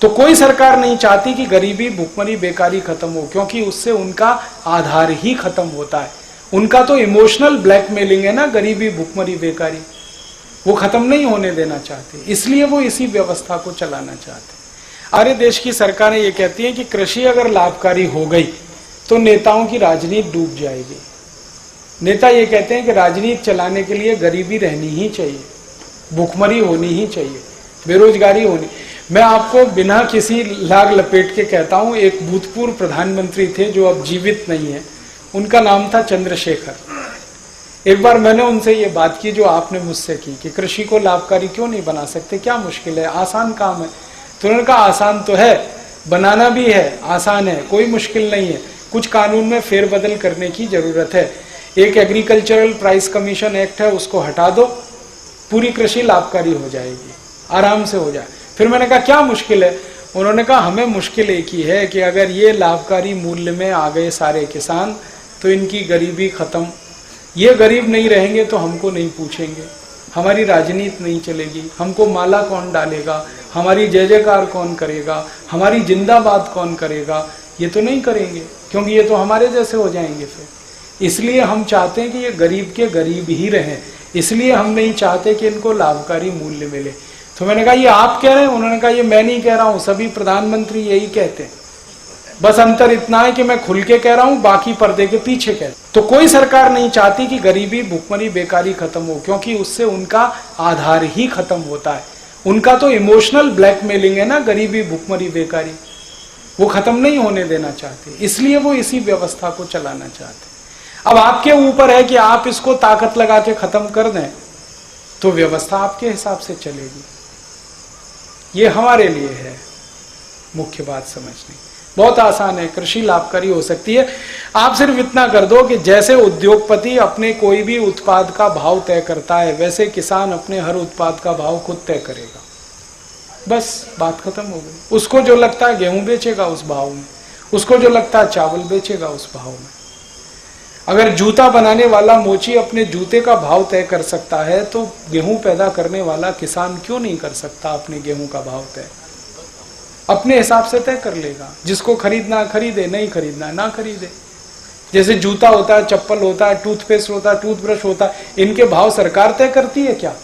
तो कोई सरकार नहीं चाहती कि गरीबी, भुखमरी, बेकारी खत्म हो, क्योंकि उससे उनका आधार ही खत्म होता है। उनका तो इमोशनल ब्लैकमेलिंग है ना, गरीबी, भुखमरी, बेकारी, वो खत्म नहीं होने देना चाहते, इसलिए वो इसी व्यवस्था को चलाना चाहते। हमारे देश की सरकारें ये कहती हैं कि कृषि अगर लाभकारी हो गई तो नेताओं की राजनीति डूब जाएगी। नेता ये कहते हैं कि राजनीति चलाने के लिए गरीबी रहनी ही चाहिए, भुखमरी होनी ही चाहिए, बेरोजगारी होनी। मैं आपको बिना किसी लाग लपेट के कहता हूं, एक भूतपूर्व प्रधानमंत्री थे जो अब जीवित नहीं है, उनका नाम था चंद्रशेखर। एक बार मैंने उनसे ये बात की जो आपने मुझसे की कि कृषि को लाभकारी क्यों नहीं बना सकते, क्या मुश्किल है, आसान काम है। तो उन्होंने कहा आसान तो है, बनाना भी है, आसान है, कोई मुश्किल नहीं है, कुछ कानून में फेरबदल करने की जरूरत है। एक एग्रीकल्चरल प्राइस कमीशन एक्ट है, उसको हटा दो, पूरी कृषि लाभकारी हो जाएगी, आराम से हो जाए। फिर मैंने कहा क्या मुश्किल है? उन्होंने कहा हमें मुश्किल एक ही है कि अगर ये लाभकारी मूल्य में आ गए सारे किसान तो इनकी गरीबी खत्म। ये गरीब नहीं रहेंगे तो हमको नहीं पूछेंगे, हमारी राजनीति नहीं चलेगी, हमको माला कौन डालेगा, हमारी जय जयकार कौन करेगा, हमारी जिंदाबाद कौन करेगा, ये तो नहीं करेंगे, क्योंकि ये तो हमारे जैसे हो जाएंगे। फिर इसलिए हम चाहते हैं कि ये गरीब के गरीब ही रहें, इसलिए हम नहीं चाहते कि इनको लाभकारी मूल्य मिले। तो मैंने कहा ये आप कह रहे हैं? उन्होंने कहा ये मैं नहीं कह रहा हूं, सभी प्रधानमंत्री यही कहते हैं, बस अंतर इतना है कि मैं खुल के कह रहा हूं, बाकी पर्दे के पीछे कह। तो कोई सरकार नहीं चाहती कि गरीबी, भुखमरी, बेकारी खत्म हो, क्योंकि उससे उनका आधार ही खत्म होता है। उनका तो इमोशनल ब्लैकमेलिंग है ना, गरीबी, भुखमरी, बेकारी, वो खत्म नहीं होने देना चाहते, इसलिए वो इसी व्यवस्था को चलाना चाहते। अब आपके ऊपर है कि आप इसको ताकत लगा के खत्म कर दें तो व्यवस्था आपके हिसाब से चलेगी। ये हमारे लिए है मुख्य बात समझनी, बहुत आसान है, कृषि लाभकारी हो सकती है। आप सिर्फ इतना कर दो कि जैसे उद्योगपति अपने कोई भी उत्पाद का भाव तय करता है, वैसे किसान अपने हर उत्पाद का भाव खुद तय करेगा, बस बात खत्म हो गई। उसको जो लगता है गेहूं बेचेगा उस भाव में, उसको जो लगता है चावल बेचेगा उस भाव में। अगर जूता बनाने वाला मोची अपने जूते का भाव तय कर सकता है तो गेहूं पैदा करने वाला किसान क्यों नहीं कर सकता अपने गेहूं का भाव तय? अपने हिसाब से तय कर लेगा, जिसको खरीदना खरीदे, नहीं खरीदना ना खरीदे। जैसे जूता होता है, चप्पल होता है, टूथपेस्ट होता है, टूथब्रश होता है, इनके भाव सरकार तय करती है क्या?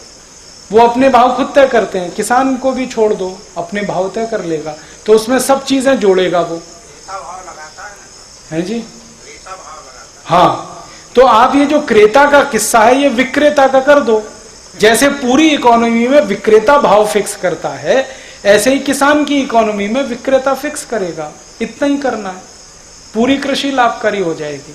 वो अपने भाव खुद तय करते हैं। किसान को भी छोड़ दो, अपने भाव तय कर लेगा, तो उसमें सब चीजें जोड़ेगा वो, है जी। हाँ, तो आप ये जो क्रेता का किस्सा है ये विक्रेता का कर दो। जैसे पूरी इकोनॉमी में विक्रेता भाव फिक्स करता है, ऐसे ही किसान की इकोनॉमी में विक्रेता फिक्स करेगा। इतना ही करना है, पूरी कृषि लाभकारी हो जाएगी।